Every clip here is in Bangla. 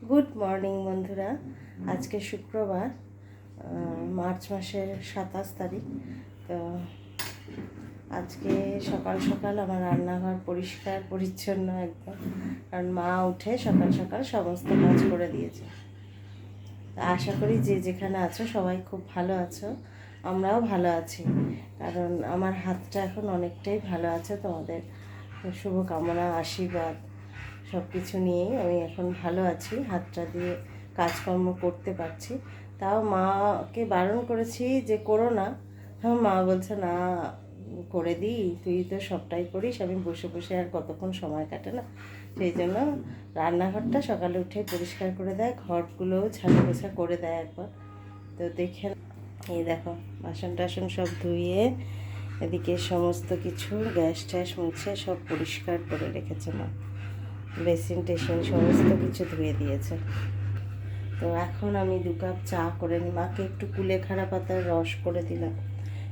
গুড মর্নিং বন্ধুরা। আজকে শুক্রবার, মার্চ মাসের 27 তারিখ। তো আজকে সকাল সকাল আমার রান্নাঘর পরিষ্কার পরিচ্ছন্ন একদম, কারণ মা উঠে সকাল সকাল সমস্ত কাজ করে দিয়েছে। তা আশা করি যে যেখানে আছো সবাই খুব ভালো আছো, আমরাও ভালো আছি। কারণ আমার হাতটা এখন অনেকটাই ভালো আছে, তোমাদের শুভকামনা আশীর্বাদ সব কিছু নিয়েই আমি এখন ভালো আছি, হাতটা দিয়ে কাজকর্ম করতে পারছি। তাও মাকে বারণ করেছি যে করো না, মা বলছে না করে দিই, তুই তো সবটাই করিস, আমি বসে বসে আর কতক্ষণ সময় কাটে না। সেই জন্য রান্নাঘরটা সকালে উঠে পরিষ্কার করে দেয়, ঘরগুলোও ঝাড়ু পোছা করে দেয় একবার। তো দেখে এই দেখো বাসন টাসন সব ধুয়ে এদিকে সমস্ত কিছু গ্যাস ট্যাস মুছে সব পরিষ্কার করে রেখেছে মা, বেসিন টেসিন সমস্ত কিছু ধুয়ে দিয়েছে। তো এখন আমি 2 কাপ চা করে নিই, মাকে একটু কুলেখাড়া পাতার রস করে দিলাম,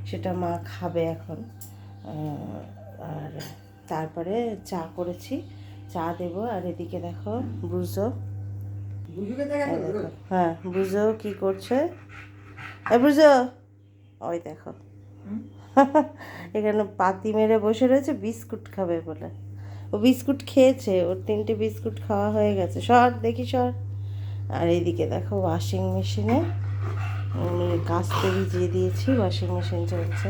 সেটা মা খাবে এখন। আর তারপরে চা করেছি, চা দেবো। আর এদিকে দেখো ব্রুজো, হ্যাঁ ব্রুজো কী করছে, ব্রুজো ওই দেখো এখানে পাতি মেরে বসে রয়েছে, বিস্কুট খাবে বলে। ও বিস্কুট খেয়েছে, ওর 3টে বিস্কুট খাওয়া হয়ে গেছে। সর দেখি সর। আর এইদিকে দেখো ওয়াশিং মেশিনে কাচতে ভিজিয়ে দিয়েছি, ওয়াশিং মেশিন চলছে।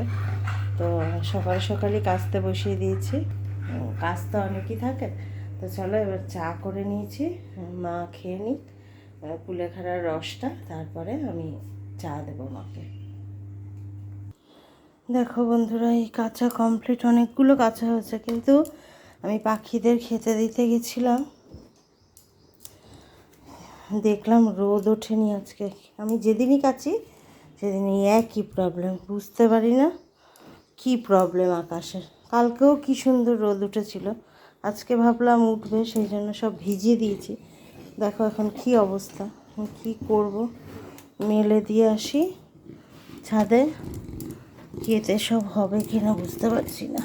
তো সকাল সকালই কাচতে বসিয়ে দিয়েছি, কাচতে অনেকই থাকে। তো চলো এবার চা করে নিয়েছি, মা খেয়ে নিক কুলেখাড়ার রসটা, তারপরে আমি চা দেবো মাকে। দেখো বন্ধুরা, এই কাঁচা কমপ্লিট, অনেকগুলো কাঁচা হয়েছে, কিন্তু আমি পাখিদের খেতে দিতে গেছিলাম, দেখলাম রোদ ওঠেনি আজকে। আমি যেদিনই কাচি সেদিনই একই প্রবলেম, বুঝতে পারি না কি প্রবলেম আকাশের। কালকেও কি সুন্দর রোদ উঠেছিল, আজকে ভাবলাম উঠবে, সেই জন্য সব ভিজিয়ে দিয়েছি। দেখো এখন কি অবস্থা, কি করব, মেলে দিয়ে আসি ছাদে, কেটে সব হবে কিনা বুঝতে পারছি না।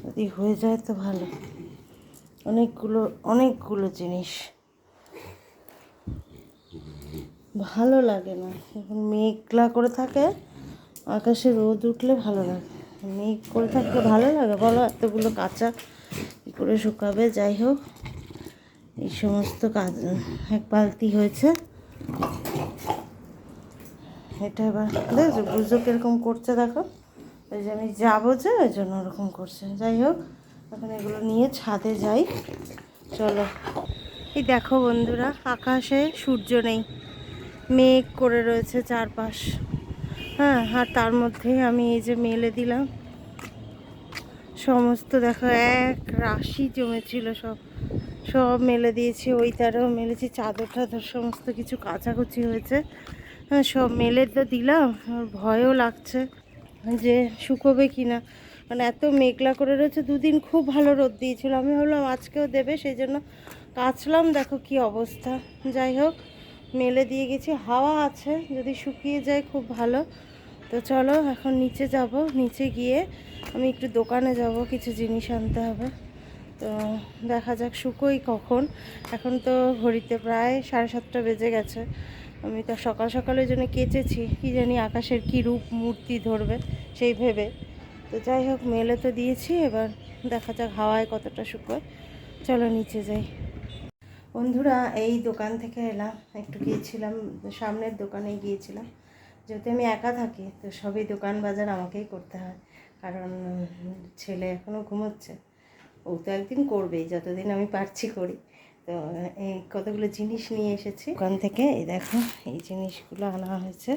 যদি হয়ে যায় তো ভালো। অনেকগুলো জিনিস, ভালো লাগে না। এখন মেঘলা করে থাকে, আকাশে রোদ উঠলে ভালো লাগে, মেঘ করে থাকলে ভালো লাগে বলো? এতগুলো কাঁচা কী করে শুকাবে? যাই হোক, এই সমস্ত কাজ, এক বালতি হয়েছে। এটা এবার দেখছো বুঝো কীরকম করছে, দেখো ওই যে আমি যাবো যে ওই জন্য ওরকম করছে। যাই হোক, এখন এগুলো নিয়ে ছাদে যাই, চলো। এই দেখো বন্ধুরা, আকাশে সূর্য নেই, মেঘ করে রয়েছে চারপাশ। হ্যাঁ, আর তার মধ্যে আমি এই যে মেলে দিলাম সমস্ত, দেখো এক রাশি জমেছিল, সব সব মেলে দিয়েছি। ওই তারেও মেলেছি, চাদর টাদর সমস্ত কিছু কাচাকুচি হয়েছে। হ্যাঁ, সব মেলে তো দিলাম, আমার ভয়ও লাগছে যে শুকোবে কি না, মানে এত মেঘলা করে রয়েছে। 2 দিন খুব ভালো রোদ দিয়েছিল, আমি ভাবলাম আজকেও দেবে, সেই জন্য কাচলাম। দেখো কি অবস্থা। যাই হোক, মেলে দিয়ে গেছি, হাওয়া আছে, যদি শুকিয়ে যায় খুব ভালো। তো চলো এখন নিচে যাব, নিচে গিয়ে আমি একটু দোকানে যাব, কিছু জিনিস আনতে হবে। তো দেখা যাক শুকোই কখন। এখন তো ঘড়িতে প্রায় 7:30 বেজে গেছে। আমি তো সকাল সকালের জন্য কেচেছি, কি জানি আকাশের কি রূপ মূর্তি ধরবে সেই ভেবে। তো যাই হোক, মেলে তো দিয়েছি, এবার দেখা যাক হাওয়ায় কতটা শুকোয়। চলো নিচে যাই। বন্ধুরা, এই দোকান থেকে এলাম, একটু গিয়েছিলাম সামনের দোকানে গিয়েছিলাম। যেহেতু আমি একা থাকি, তো সবই দোকান বাজার আমাকেই করতে হয়, কারণ ছেলে এখনও ঘুমোচ্ছে। ও তো একদিন করবেই, যতদিন আমি পারছি করি। তো এই কতগুলো জিনিস নিয়ে এসেছি দোকান থেকে। এই দেখো, এই জিনিসগুলো আনা হয়েছে।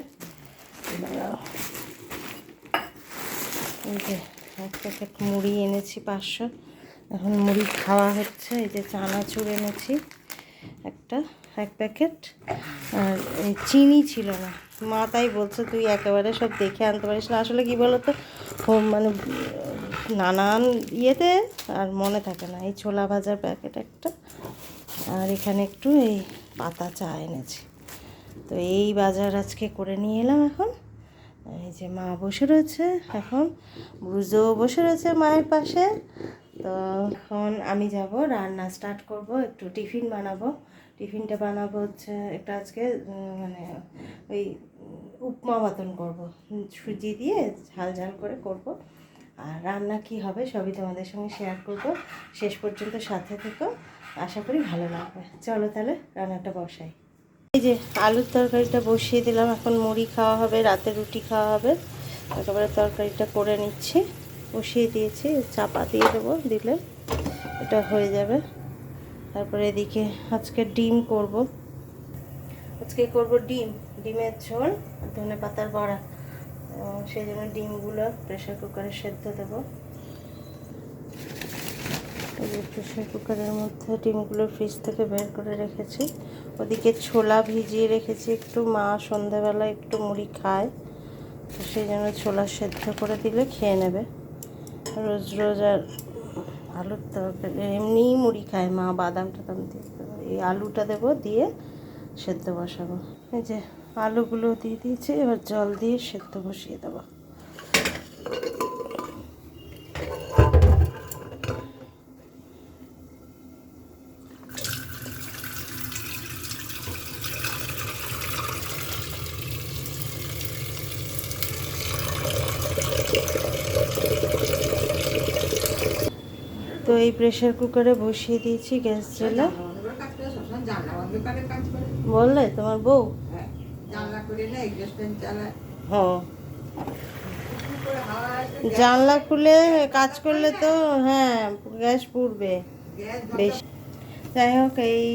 এই যে এক প্যাকেট মুড়ি এনেছি 500, এখন মুড়ি খাওয়া হচ্ছে। এই যে চানাচুর এনেছি এক প্যাকেট। আর এই চিনি ছিল না, মা তাই বলছে তুই একেবারে সব দেখে আনতে পারিস না। আসলে কী বলো তো, মানে নানান ইয়েতে আর মনে থাকে না। এই ছোলা ভাজার প্যাকেট একটা, আর এখানে একটু এই পাতা চা এনেছি। তো এই বাজার আজকে করে নিয়ে এলাম। এখন এই যে মা বসে রয়েছে, এখন ব্রুজও বসে রয়েছে মায়ের পাশে। তো এখন আমি যাব রান্না স্টার্ট করব, একটু টিফিন বানাবো। টিফিনটা বানাবো হচ্ছে একটা আজকে মানে ওই উপমা মতন করবো, সুজি দিয়ে ঝাল ঝাল করে করব। আর রান্না কি হবে সবই তোমাদের সঙ্গে শেয়ার করব, শেষ পর্যন্ত সাথে থেকো, আশা করি ভালো লাগবে। চলো তাহলে রান্নাটা বসাই। এই যে আলুর তরকারিটা বসিয়ে দিলাম, এখন মুড়ি খাওয়া হবে, রাতে রুটি খাওয়া হবে, একেবারে তরকারিটা করে নিচ্ছি, বসিয়ে দিয়েছি, চাপা দিয়ে দেবো, দিলে এটা হয়ে যাবে। তারপরে এদিকে আজকে ডিম করব, আজকে করব ডিমের ঝোল আর ধনে পাতার বড়া। সেই জন্য ডিমগুলো প্রেশার কুকারে সেদ্ধ দেবো। এই যে প্রেশার কুকারের মধ্যে ডিমগুলো ফ্রিজ থেকে বের করে রেখেছি। ওদিকে ছোলা ভিজিয়ে রেখেছি একটু, মা সন্ধ্যাবেলা একটু মুড়ি খায়, তো সেই জন্য ছোলা সেদ্ধ করে দিলে খেয়ে নেবে। রোজ রোজ আর আলুর তরকারি এমনিই মুড়ি খায় মা, বাদাম টাদাম দিয়ে। এই আলুটা দেবো, দিয়ে সেদ্ধ বসাবো। এই যে আলুগুলো দিয়ে দিয়েছি, এবার জল দিয়ে সেদ্ধ বসিয়ে দেবো। তো এই প্রেশার কুকারে বসিয়ে দিয়েছি গ্যাস জ্বালা। বললে তোমার বউ? হ্যাঁ, জানলা খুলে কাজ করলে তো হ্যাঁ গ্যাস পুড়বে বেশি। যাই হোক, এই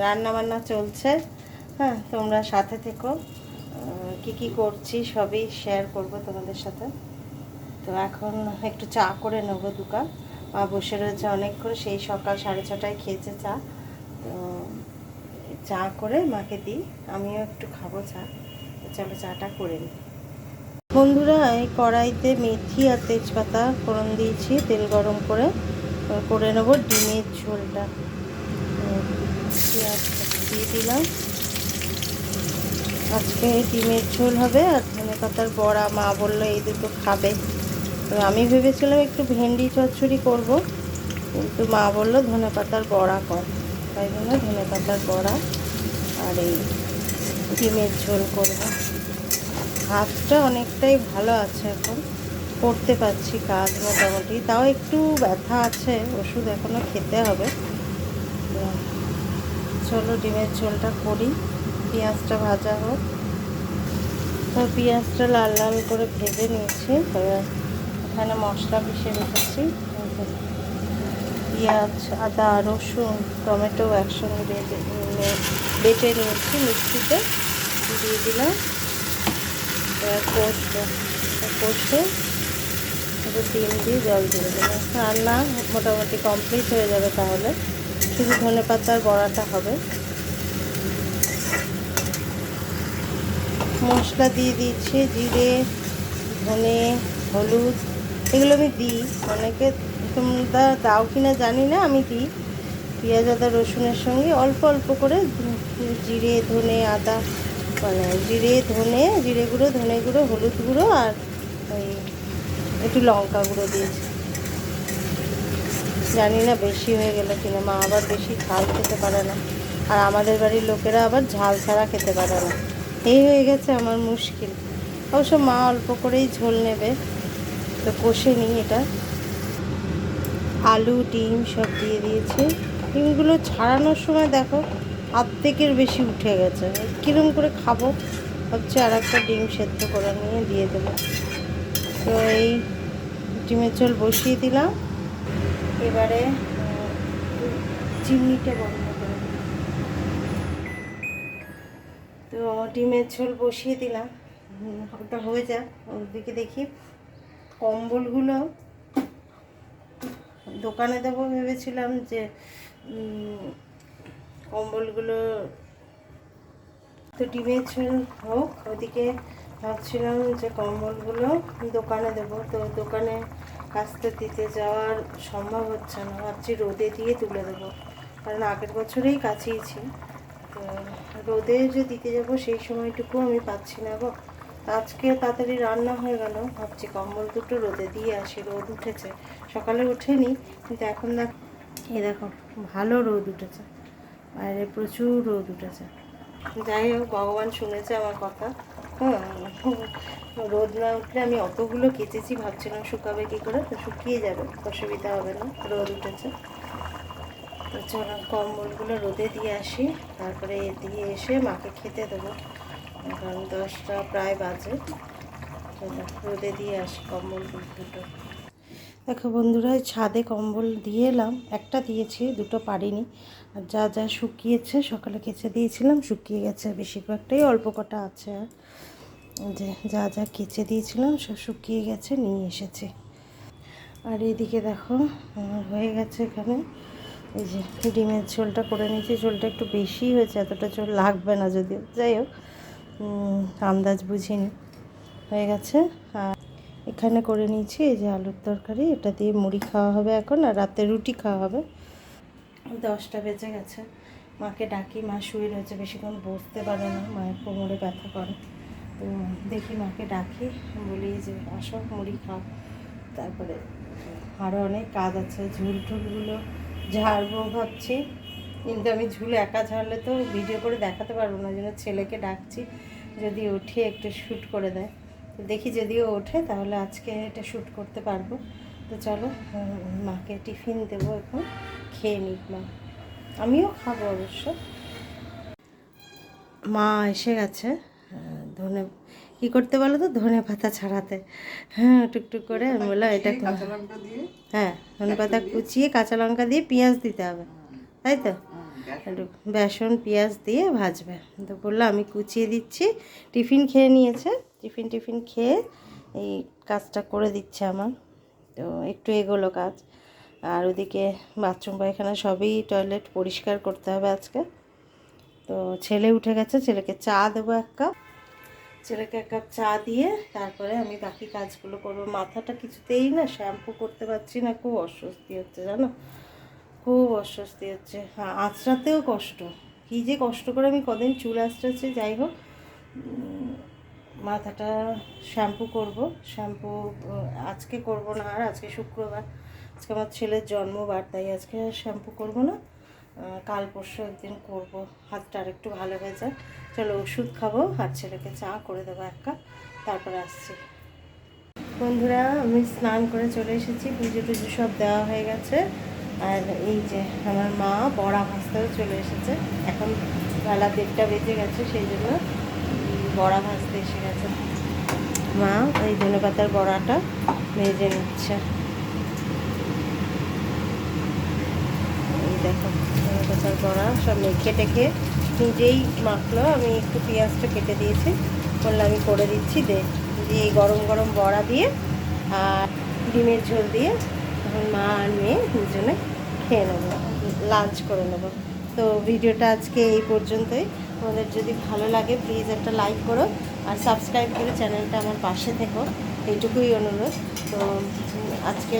রান্না বান্না চলছে, হ্যাঁ তোমরা সাথে থেকো, কি কি করছি সবই শেয়ার করব তোমাদের সাথে। তো এখন একটু চা করে নেবো, দু কাপ। মা বসে রয়েছে অনেকক্ষণ, সেই সকাল 6:30টায় খেয়েছে চা। তো চা করে মাকে দিই, আমিও একটু খাবো চা। চলো চাটা করে নিই। বন্ধুরা, এই কড়াইতে মেথি আর তেজপাতা ফোড়ন দিয়েছি, তেল গরম করে নেবো ডিমের ঝোলটা। পেঁয়াজ দিয়ে দিলাম, আজকে ডিমের ঝোল হবে আর ধনে পাতার বড়া। মা বললো এই দুটো খাবে, তো আমি ভেবেছিলাম একটু ভেন্ডি চচ্চড়ি করব, কিন্তু মা বললো ধনে পাতার বড়া কর, তাই জন্য ধনে পাতার বড়া আর এই ডিমের ঝোল করব। হাতটা অনেকটাই ভালো আছে, এখন করতে পারছি কাজ মোটামুটি, তাও একটু ব্যথা আছে, ওষুধ এখনও খেতে হবে। চলো ডিমের ঝোলটা করি, পেঁয়াজটা ভাজা হোক। তো পেঁয়াজটা লাল লাল করে ভেজে নিয়েছি, এখানে মশলা পিষে রেখেছি, পেঁয়াজ আদা রসুন টমেটো একসঙ্গে বেটে নিয়েছি মিক্সিতে, দিয়ে দিলাম। কষে ডিম দিয়ে জল দিয়ে দেবো। রান্না মোটামুটি কমপ্লিট হয়ে যাবে, তাহলে শুধু ধনে পাতার বড়াটা হবে। মশলা দিয়ে দিয়েছি, জিরে ধনে হলুদ এগুলো আমি দিই, অনেকে তোমরা দাও কিনা জানি না, আমি দিই। পেঁয়াজ আদা রসুনের সঙ্গে অল্প অল্প করে জিরে ধনে আদা, মানে জিরে গুঁড়ো ধনে গুঁড়ো হলুদ গুঁড়ো আর ওই একটু লঙ্কা গুঁড়ো দিয়েছি। জানি না বেশি হয়ে গেল কিনা, মা আবার বেশি ঝাল খেতে পারে না, আর আমাদের বাড়ির লোকেরা আবার ঝাল ছাড়া খেতে পারে না। এই হয়ে গেছে আমার মুশকিল। অবশ্য মা অল্প করেই ঝোল নেবে, তো কষে নিই এটা। আলু ডিম সব দিয়ে দিয়েছি, ডিমগুলো ছাড়ানোর সময় দেখো অর্ধেকের বেশি উঠে গেছে, কীরকম করে খাবো ভাবছি, আর একটা ডিম সেদ্ধ করে নিয়ে দিয়ে দেবো। তো এই ডিমের ঝোল বসিয়ে দিলাম, এবারে চিমনিটা বন্ধ করে। তো ডিমের ঝোল বসিয়ে দিলাম, ওটা হয়ে যাক, ওদিকে দেখি কম্বলগুলো দোকানে দেবো ভেবেছিলাম, যে কম্বলগুলো তো ডিমের ঝোল হোক, ওদিকে ভাবছিলাম যে কম্বলগুলো দোকানে দেবো। তো দোকানে কাচতে দিতে যাওয়ার সম্ভব হচ্ছে না, ভাবছি রোদে দিয়ে তুলে দেবো, কারণ আগের বছরেই কাচিয়েছি। তো রোদে যে দিতে যাব সেই সময়টুকু আমি পাচ্ছি না গো। আজকে তাড়াতাড়ি রান্না হয়ে গেল, ভাবছি কম্বল দুটো রোদে দিয়ে আসি, রোদ উঠেছে, সকালে ওঠেনি কিন্তু এখন এই দেখো ভালো রোদ উঠেছে, বাইরে প্রচুর রোদ উঠেছে। যাই হোক, ভগবান শুনেছে আমার কথা। হ্যাঁ, রোদ না উঠলে আমি অতগুলো কেচেছি, ভাবছিলাম শুকাবে কী করে, তো শুকিয়ে যাবে, অসুবিধা হবে না, রোদ উঠেছে। তো চলো কম্বলগুলো রোদে দিয়ে আসি, তারপরে দিয়ে এসে মাকে খেতে দেবো, কারণ 10টা প্রায় বাজে। চলো রোদে দিয়ে আসি কম্বলগুলো দুটো। দেখো বন্ধুরা, ছাদে কম্বল দিয়ে এলাম, একটা দিয়েছি, দুটো পারিনি। আর যা যা শুকিয়েছে সকালে কেচে দিয়েছিলাম, শুকিয়ে গেছে বেশিরভাগটাই, অল্প কটা আছে। আর যে যা যা কেচে দিয়েছিলাম সব শুকিয়ে গেছে, নিয়ে এসেছি। আর এইদিকে দেখো আমার হয়ে গেছে এখানে, এই যে ডিমের ঝোলটা করে নিয়েছি। ঝোলটা একটু বেশি হয়েছে, এতটা ঝোল লাগবে না যদিও, যাই হোক আন্দাজ বুঝিনি, হয়ে গেছে। আর এখানে করে নিয়েছি এই যে আলুর তরকারি, এটা দিয়ে মুড়ি খাওয়া হবে এখন, আর রাতে রুটি খাওয়া হবে। 10টা বেজে গেছে, মাকে ডাকি, মা শুয়ে রয়েছে, বেশিক্ষণ বসতে পারে না, মায়ের কোমরে ব্যথা করে। তো দেখি মাকে ডাকি, বলি যে আসো মুড়ি খাও। তারপরে আরও অনেক কাজ আছে, ঝুল টুলগুলো ঝাড়বো ভাবছি, কিন্তু আমি ঝুল একা ঝাড়লে তো ভিডিও করে দেখাতে পারবো না, জন্য ছেলেকে ডাকছি যদি ওঠে একটু শ্যুট করে দেয়। তো দেখি যদিও ওঠে তাহলে আজকে এটা শ্যুট করতে পারবো। তো চলো মাকে টিফিন দেবো এখন, খেয়ে নিক মা, আমিও খাবো অবশ্য। মা এসে গেছে ধনে কী করতে বলো তো, ধনে পাতা ছাড়াতে। হ্যাঁ, টুকটুক করে আমি বললাম এটা, হ্যাঁ ধনে পাতা কুচিয়ে কাঁচা লঙ্কা দিয়ে পেঁয়াজ দিতে হবে, তাই তো? একটু বেসন পেঁয়াজ দিয়ে ভাজবে। তো বললো আমি কুচিয়ে দিচ্ছি। টিফিন খেয়ে নিয়েছে, টিফিন খেয়ে এই কাজটা করে দিচ্ছে আমার। তো একটু এগোলো কাজ। আর ওদিকে বাথরুম পায়খানা সবই, টয়লেট পরিষ্কার করতে হবে আজকে। তো ছেলে উঠে গেছে, ছেলেকে চা দেবো 1 কাপ, ছেলেকে 1 কাপ চা দিয়ে তারপরে আমি বাকি কাজগুলো করবো। মাথাটা কিছুতেই না শ্যাম্পু করতে পারছি না, খুব অস্বস্তি হচ্ছে জানো, খুব অস্বস্তি হচ্ছে। হ্যাঁ, আঁচড়াতেও কষ্ট, কী যে কষ্ট করে আমি কদিন চুল আঁচড়াচ্ছি। যাই হোক, মাথাটা শ্যাম্পু করব। শ্যাম্পু আজকে করব না, আর আজকে শুক্রবার, আজকে আমার ছেলের জন্মবার, তাই আজকে শ্যাম্পু করব না, কাল পরশু একদিন করব, হাতটা আর একটু ভালো হয়ে যায়। চলো ওষুধ খাবো, আর ছেলেকে চা করে দেবো 1 কাপ, তারপরে আসছি। বন্ধুরা, আমি স্নান করে চলে এসেছি, পুজো টুজো সব দেওয়া হয়ে গেছে। আর এই যে আমার মা বড়া ভাজতেও চলে এসেছে, এখন বেলা 1:30 বেজে গেছে, সেই জন্য বড়া ভাজতে এসে গেছে। মা এই ধনেপাতার বড়াটা ভেজে নিচ্ছে, এই দেখো ধনেপাতার বড়া সব মেখে টেখে নিজেই মাখলো। আমি একটু পেঁয়াজটা কেটে দিয়েছি, বললাম আমি করে দিচ্ছি, দিয়ে এই গরম গরম বড়া দিয়ে আর ডিমের ঝোল দিয়ে তখন মা আর মেয়ে দুজনে খেয়ে নেবো, লাঞ্চ করে নেবো। তো ভিডিওটা আজকে এই পর্যন্তই। তোমাদের যদি ভালো লাগে প্লিজ একটা লাইক করো, আর সাবস্ক্রাইব করে চ্যানেলটা আমার পাশে থেকো, এইটুকুই অনুরোধ। তো আজকে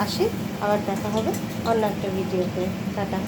আসি, আবার দেখা হবে অন্য একটা ভিডিওতে। টাটা।